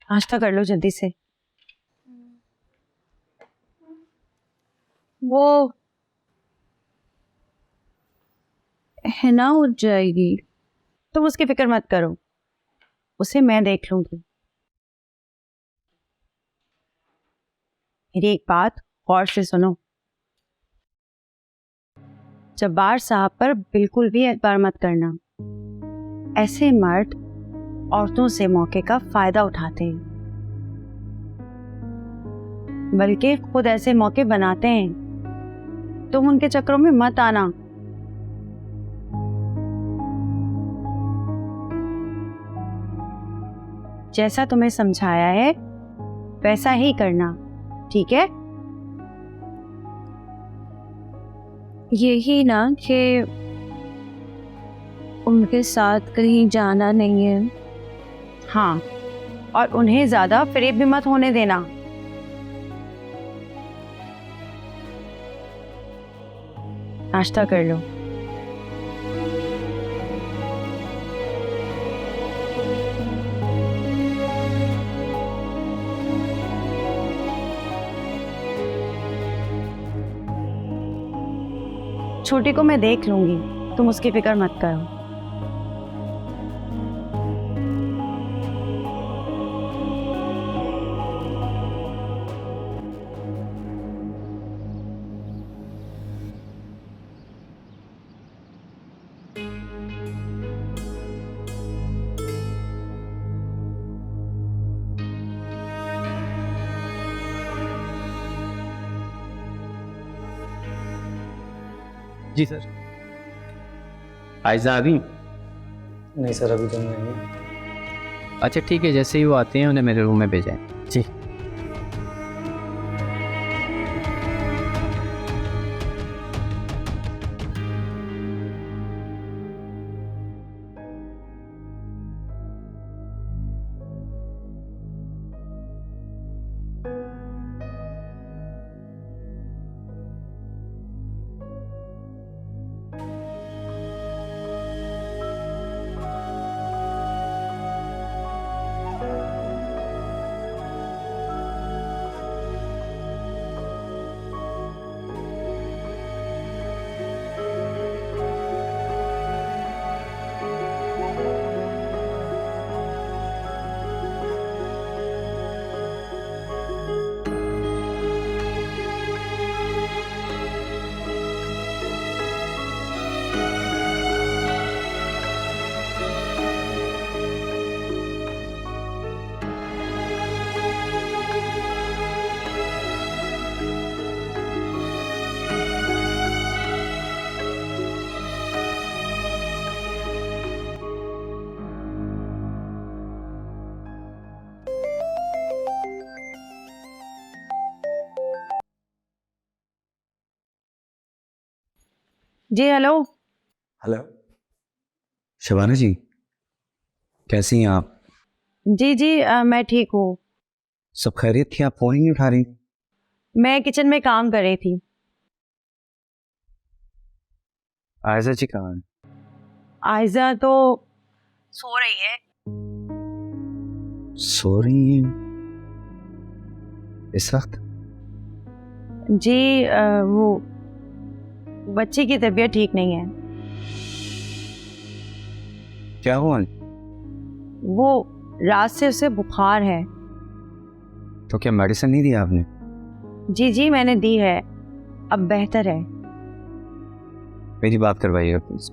नाश्ता कर लो जल्दी से। वो है ना, उठ जाएगी, तुम उसकी फिक्र मत करो, उसे मैं देख लूंगी। मेरी एक बात गौर से सुनो, जब्बार साहब पर बिल्कुल भी एतबार मत करना। ऐसे मर्द औरतों से मौके का फायदा उठाते हैं, बल्कि खुद ऐसे मौके बनाते हैं। तुम उनके चक्करों में मत आना। जैसा तुम्हें समझाया है वैसा ही करना, ठीक है? यही ना कि उनके साथ कहीं जाना नहीं है। हाँ, और उन्हें ज्यादा फरेब भी मत होने देना। नाश्ता कर लो। छोटी को मैं देख लूंगी, तुम उसकी फिक्र मत करो। जी सर। आयजा आ गई? नहीं सर, अभी तो नहीं आई। अच्छा ठीक है, जैसे ही वो आते हैं उन्हें मेरे रूम में भेजें। जी। जी हेलो। हेलो। शबाना जी, कैसी हैं आप? जी जी मैं ठीक हूँ। सब खैरियत थी? आप फोन ही नहीं उठा रही थी। मैं किचन में काम कर रही थी। आयजा जी कहाँ हैं? आयजा तो सो रही है। सो रही हैं इस वक्त? जी वो बच्ची की तबीयत ठीक नहीं है। क्या हुआ? वो रात से उसे बुखार है। तो क्या मेडिसिन नहीं दी आपने? जी जी मैंने दी है, अब बेहतर है। मेरी बात करवाइएगा प्लीज।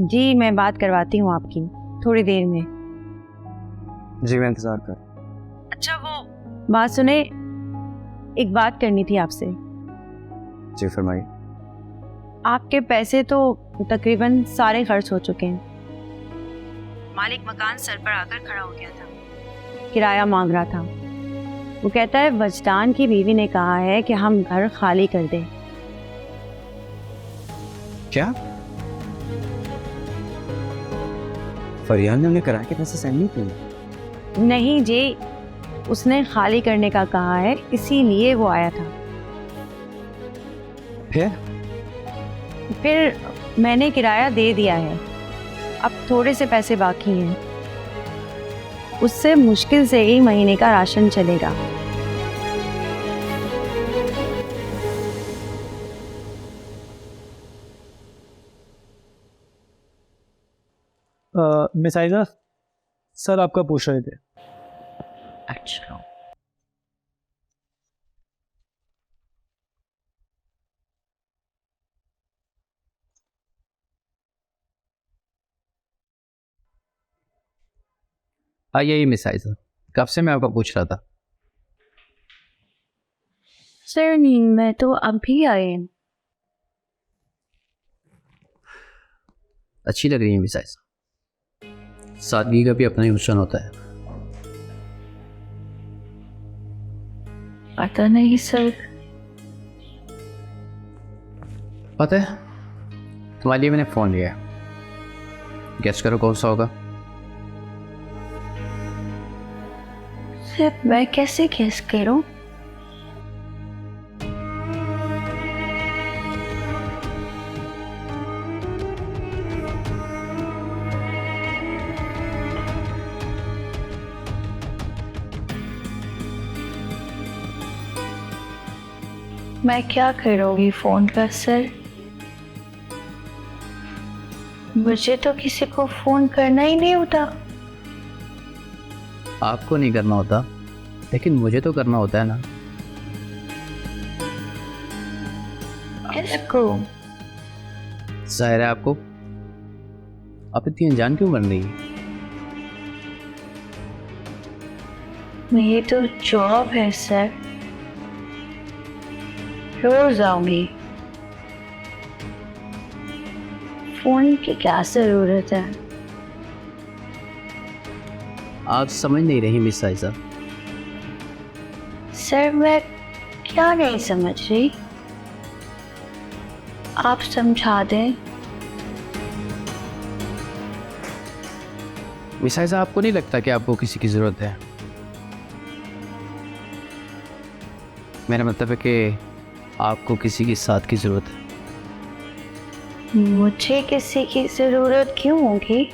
जी मैं बात करवाती हूँ आपकी थोड़ी देर में। जी मैं इंतजार कर। अच्छा वो बात सुने, एक बात करनी थी आपसे। जी फरमाइए। आपके पैसे तो तकरीबन सारे खर्च हो चुके हैं। मालिक मकान सर पर आकर खड़ा हो गया था, किराया मांग रहा था। वो कहता है वजदान की बीवी ने कहा है कि हम घर खाली कर दें। क्या? फरियाद ने उन्हें किराए के पैसे सेंड नहीं किए? नहीं जी, उसने खाली करने का कहा है, इसीलिए वो आया था। फिर मैंने किराया दे दिया है, अब थोड़े से पैसे बाकी हैं। उससे मुश्किल से ही महीने का राशन चलेगा। मिस आयजा, सर आपका पूछ रहे थे। अच्छा, यही मिस आयजा, कब से मैं आपको पूछ रहा था। सर मैं तो अभी आई हूँ। अच्छी लग रही है मिस आयजा, सादगी का भी अपना ही हुस्न होता है। पता नहीं सर। पता है, तुम्हारे लिए मैंने फ़ोन लिया, गेस करो कौन सा होगा। सर मैं कैसे गेस करूं? मैं क्या करूंगी फोन का सर? मुझे तो किसी को फोन करना ही नहीं होता। आपको नहीं करना होता, लेकिन मुझे तो करना होता है ना। किसको? जाहिर है आपको। आप इतनी अनजान क्यों बन रही है? ये तो जॉब है सर, रोज आऊंगी। फोन की क्या जरूरत है? आप समझ नहीं रही मिस आयजा। सर मैं क्या नहीं समझ रही, आप समझा दें। मिस आयजा, आपको नहीं लगता कि आपको किसी की ज़रूरत है? मेरा मतलब है कि आपको किसी के साथ की ज़रूरत है। मुझे किसी की जरूरत क्यों होगी?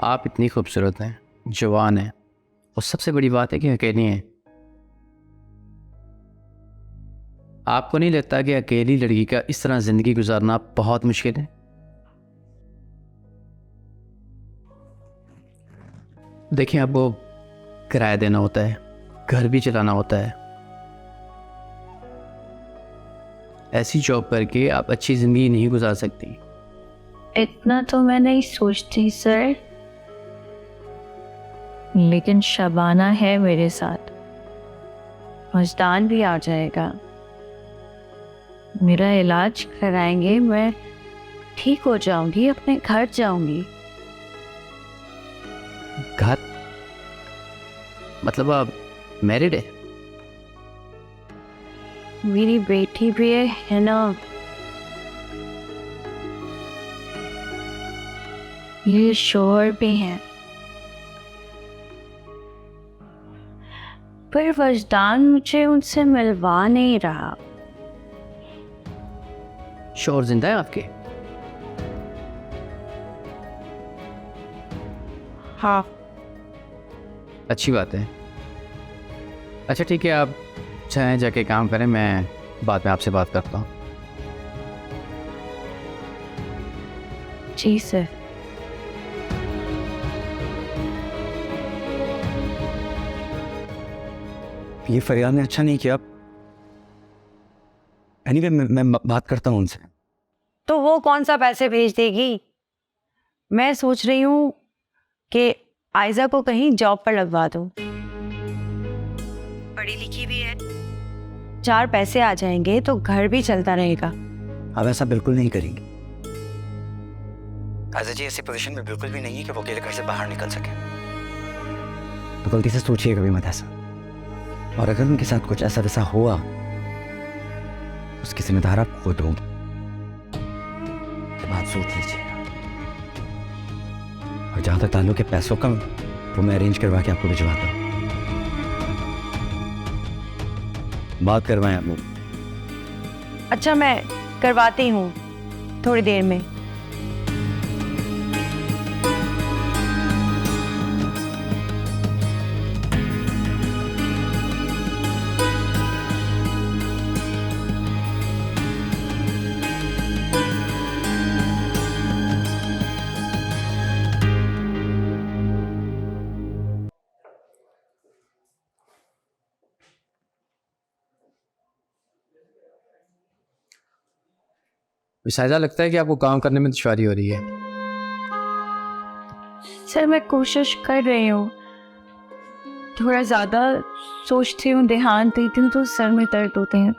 आप इतनी खूबसूरत हैं, जवान हैं, और सबसे बड़ी बात है कि अकेली हैं। आपको नहीं लगता कि अकेली लड़की का इस तरह ज़िंदगी गुजारना बहुत मुश्किल है? देखिए, आपको किराया देना होता है, घर भी चलाना होता है। ऐसी जॉब करके आप अच्छी ज़िंदगी नहीं गुजार सकती। इतना तो मैं नहीं सोचती सर, लेकिन शबाना है मेरे साथ, मजदान भी आ जाएगा, मेरा इलाज कराएंगे, मैं ठीक हो जाऊंगी, अपने घर जाऊंगी। घर? मतलब आप मैरिड है? मेरी बेटी भी है ना। ये शोहर भी हैं, पर वजदान मुझे उनसे मिलवा नहीं रहा। शोहर जिंदा है आपके? हाँ। अच्छी बात है। अच्छा ठीक है, आप चाहें जाके काम करें, मैं बाद में आपसे बात करता हूँ। जी सर। ये फरियाद ने अच्छा नहीं किया। एनीवे मैं बात करता हूँ उनसे। तो वो कौन सा पैसे भेज देगी? मैं सोच रही हूँ कि आयजा को कहीं जॉब पर लगवा दो, पढ़ी लिखी भी है, 4 पैसे आ जाएंगे तो घर भी चलता रहेगा। अब ऐसा बिल्कुल नहीं करेंगे। आयजा जी ऐसी पोजीशन में बिल्कुल भी नहीं है कि वो अकेले घर से बाहर निकल सके। तो गलती से सोचिए कभी मत ऐसा, और अगर उनके साथ कुछ ऐसा वैसा हुआ तो उसकी जिम्मेदार आप खुद होंगे। बात सोच लीजिए। और जहां तक ताल्लुक है पैसों का, वो मैं अरेंज करवा के आपको भिजवाता हूँ। बात करवाएं आप लोग। अच्छा मैं करवाती हूँ थोड़ी देर में। शायद लगता है कि आपको काम करने में दुश्वारी हो रही है। सर मैं कोशिश कर रही हूँ, थोड़ा ज़्यादा सोचती हूँ, ध्यान देती हूँ तो सर में दर्द होते हैं।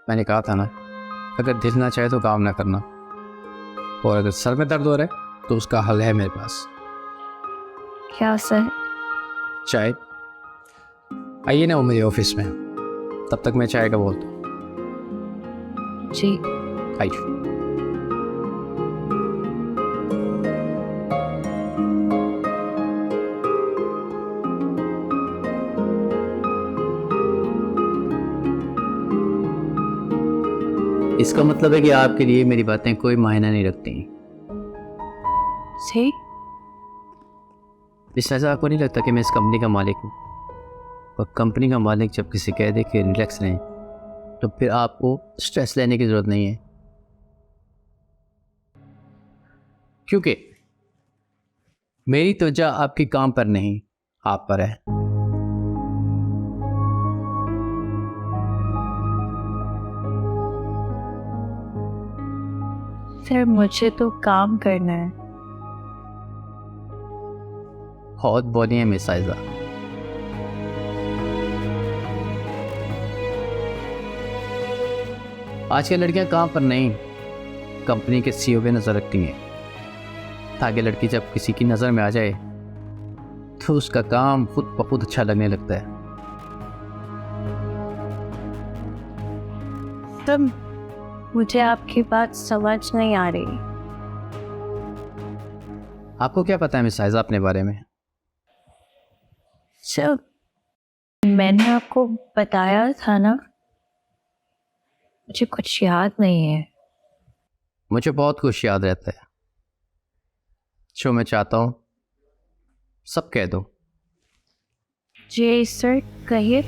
मैंने कहा था ना, अगर दिल ना चाहे तो काम ना करना, और अगर सर में दर्द हो रहा है तो उसका हल है मेरे पास। क्या सर? चाय। आइए ना वो मेरे ऑफिस में, तब तक मैं चाय का बोलता हूँ। जी। आइए। इसका मतलब है कि आपके लिए मेरी बातें कोई मायना नहीं रखती। सही। इस ऐसा आपको नहीं लगता कि मैं इस कंपनी का मालिक हूँ, और कंपनी का मालिक जब किसी कह दे कि रिलैक्स रहें तो फिर आपको स्ट्रेस लेने की ज़रूरत नहीं है, क्योंकि मेरी तवज्जो आपके काम पर नहीं, आप पर है। सर मुझे तो काम करना है। बहुत बोली है मिस आयजा। आजकल लड़कियां काम पर नहीं, कंपनी के सीईओ पे नजर रखती हैं, ताकि लड़की जब किसी की नजर में आ जाए तो उसका काम खुद ब खुद अच्छा लगने लगता है। तब मुझे आपकी बात समझ नहीं आ रही। आपको क्या पता है मिस आयजा अपने बारे में? सर मैंने आपको बताया था ना, मुझे कुछ याद नहीं है। मुझे बहुत कुछ याद रहता है, जो मैं चाहता हूँ सब कह दो। जी सर कहिए।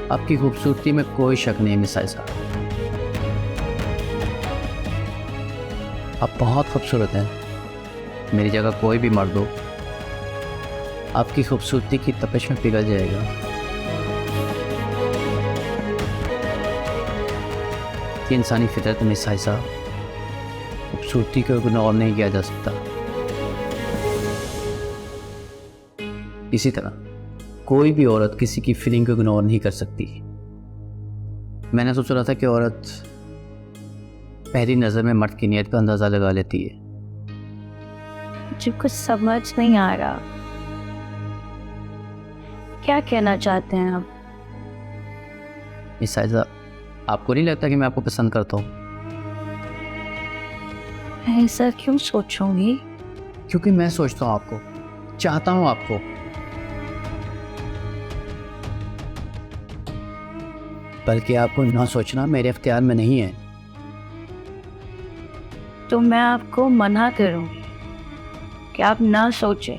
आपकी खूबसूरती में कोई शक नहीं मिस आयजा, आप बहुत खूबसूरत हैं। मेरी जगह कोई भी मर्द हो, आपकी खूबसूरती की तपिश में पिघल जाएगा। ये इंसानी फितरत में मिस आयजा, खूबसूरती को इग्नोर नहीं किया जा सकता। इसी तरह कोई भी औरत किसी की फीलिंग को इग्नोर नहीं कर सकती। मैंने सोच रहा था कि औरत पहली नज़र में मर्द की नीयत का अंदाज़ा लगा लेती है। मुझे कुछ समझ नहीं आ रहा, क्या कहना चाहते हैं आप? मिस आयजा, आपको नहीं लगता कि मैं आपको पसंद करता हूँ? ऐसा क्यों सोचूंगी? क्योंकि मैं सोचता हूँ आपको, चाहता हूँ आपको। बल्कि आपको ना सोचना मेरे इख्तियार में नहीं है। तो मैं आपको मना करूंगी कि आप ना सोचें।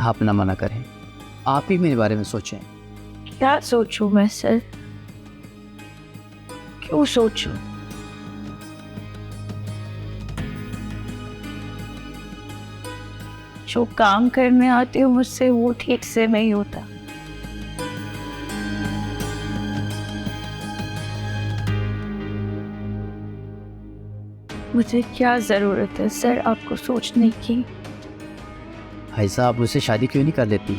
आप ना मना करें, आप ही मेरे बारे में सोचें। क्या सोचूं मैं सर? क्यों सोचूं? जो काम करने आती हूँ मुझसे वो ठीक से नहीं होता। मुझे क्या ज़रूरत है सर आपको सोचने की? आयजा, आप मुझसे शादी क्यों नहीं कर लेती?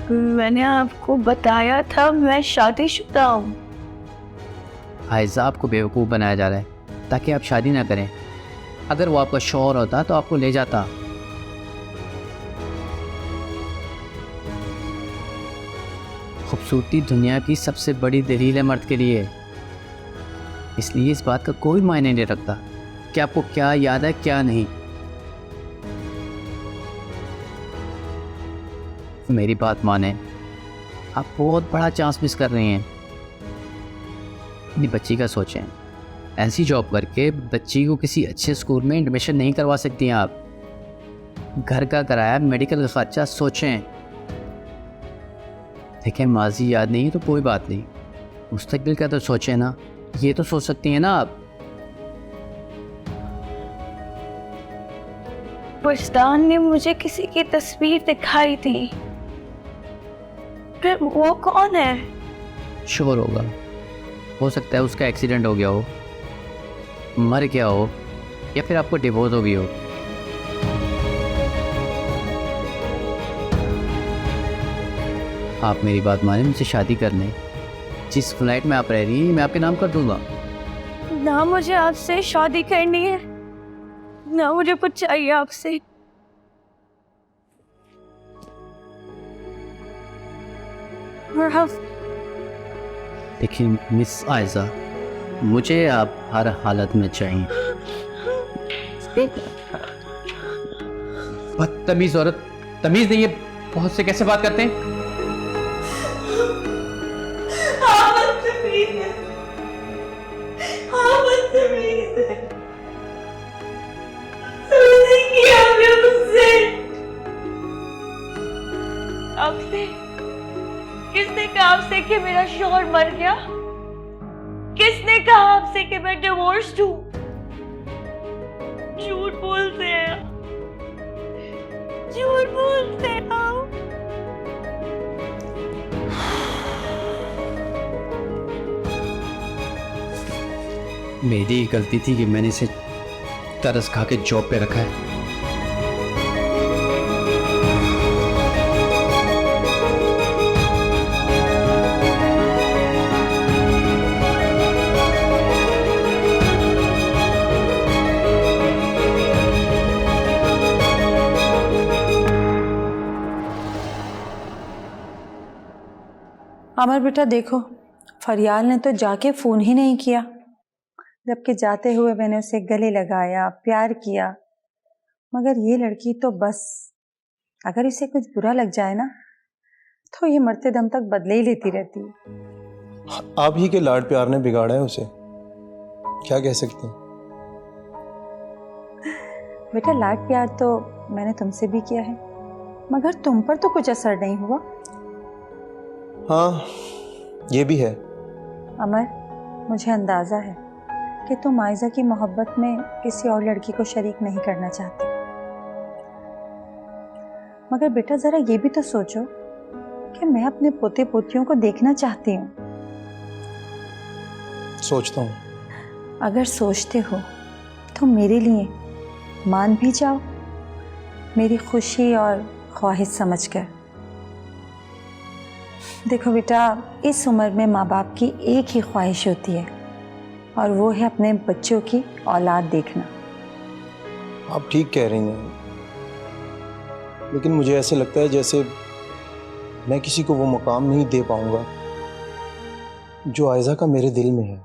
मैंने आपको बताया था मैं शादीशुदा हूँ। आयजा, आपको बेवकूफ़ बनाया जा रहा है ताकि आप शादी ना करें। अगर वो आपका शौहर होता तो आपको ले जाता। खूबसूरती दुनिया की सबसे बड़ी दलील है मर्द के लिए, इसलिए इस बात का कोई मायने नहीं रखता कि आपको क्या याद है क्या नहीं। मेरी बात माने, आप बहुत बड़ा चांस मिस कर रही हैं। अपनी बच्ची का सोचें, ऐसी जॉब करके बच्ची को किसी अच्छे स्कूल में एडमिशन नहीं करवा सकती हैं आप। घर का किराया, मेडिकल का खर्चा सोचें। देखें, माजी याद नहीं है तो कोई बात नहीं, मुस्तकबिल का तो सोचें ना, ये तो सोच सकती हैं ना आप। बुस्तान ने मुझे किसी की तस्वीर दिखाई थी, फिर वो कौन है? श्योर होगा, हो सकता है उसका एक्सीडेंट हो गया हो, मर गया हो, या फिर आपको डिवोर्स हो गई हो। आप मेरी बात माने, मुझसे शादी कर लें। जिस फ्लाइट में आप रह रही हैं मैं आपके नाम कर दूंगा। ना मुझे आपसे शादी करनी है, ना मुझे कुछ चाहिए आपसे। और आप देखिए मिस आयजा, मुझे आप हर हालत में चाहिए। बदतमीज औरत, तमीज नहीं है, बहुत से कैसे बात करते हैं। आपसे किसने कहा आपसे कि मेरा शौहर मर गया? किसने कहा आपसे कि मैं डिवोर्स्ड हूं? झूठ बोलते हैं, झूठ बोलते हैं आप। मेरी ही गलती थी कि मैंने इसे तरस खा के जॉब पे रखा है। अमर बेटा देखो, फरियाल ने तो जाके फ़ोन ही नहीं किया, जबकि जाते हुए मैंने उसे गले लगाया, प्यार किया। मगर ये लड़की तो बस, अगर इसे कुछ बुरा लग जाए ना तो ये मरते दम तक बदले ही लेती रहती है। आप ही के लाड प्यार ने बिगाड़ा है उसे, क्या कह सकते हैं। बेटा लाड प्यार तो मैंने तुमसे भी किया है, मगर तुम पर तो कुछ असर नहीं हुआ। हाँ ये भी है। अमर, मुझे अंदाज़ा है कि तुम आयजा की मोहब्बत में किसी और लड़की को शरीक नहीं करना चाहते, मगर बेटा ज़रा ये भी तो सोचो कि मैं अपने पोते पोतियों को देखना चाहती हूँ। सोचता हूँ। अगर सोचते हो तो मेरे लिए मान भी जाओ, मेरी खुशी और ख्वाहिश समझकर। देखो बेटा, इस उम्र में माँ बाप की एक ही ख्वाहिश होती है, और वो है अपने बच्चों की औलाद देखना। आप ठीक कह रही हैं, लेकिन मुझे ऐसे लगता है जैसे मैं किसी को वो मुकाम नहीं दे पाऊंगा जो आयजा का मेरे दिल में है।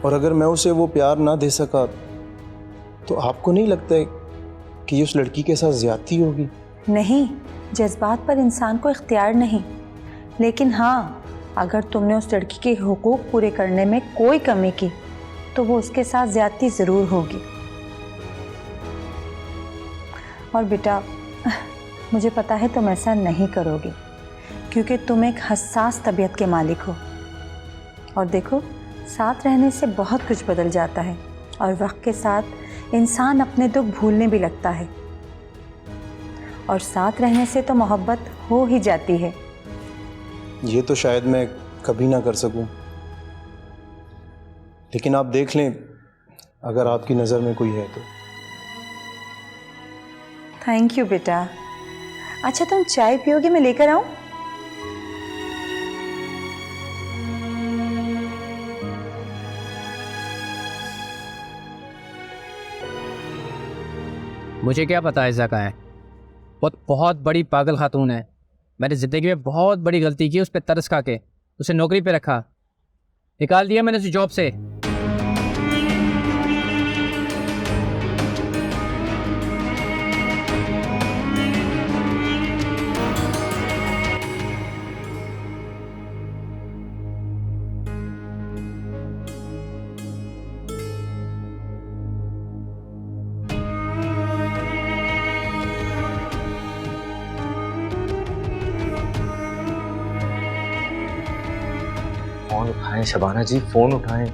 और अगर मैं उसे वो प्यार ना दे सका तो आपको नहीं लगता है कि ये उस लड़की के साथ ज्यादती होगी? नहीं, जज्बात पर इंसान को इख्तियार नहीं, लेकिन हाँ, अगर तुमने उस लड़की के हुकूक पूरे करने में कोई कमी की तो वो उसके साथ ज्यादती ज़रूर होगी। और बेटा मुझे पता है तुम ऐसा नहीं करोगे, क्योंकि तुम एक हसास तबीयत के मालिक हो। और देखो, साथ रहने से बहुत कुछ बदल जाता है, और वक्त के साथ इंसान अपने दुख भूलने भी लगता है, और साथ रहने से तो मोहब्बत हो ही जाती है। ये तो शायद मैं कभी ना कर सकूं, लेकिन आप देख लें अगर आपकी नज़र में कोई है तो। थैंक यू बेटा। अच्छा तुम चाय पियोगे, मैं लेकर आऊं? मुझे क्या पता ऐसा कहाँ है, वो बहुत बड़ी पागल खातून है। मैंने ज़िंदगी में बहुत बड़ी गलती की, उस पर तरस खा के उसे नौकरी पे रखा, निकाल दिया मैंने उसे जॉब से। फोन उठाएं शबाना जी, फोन उठाएं।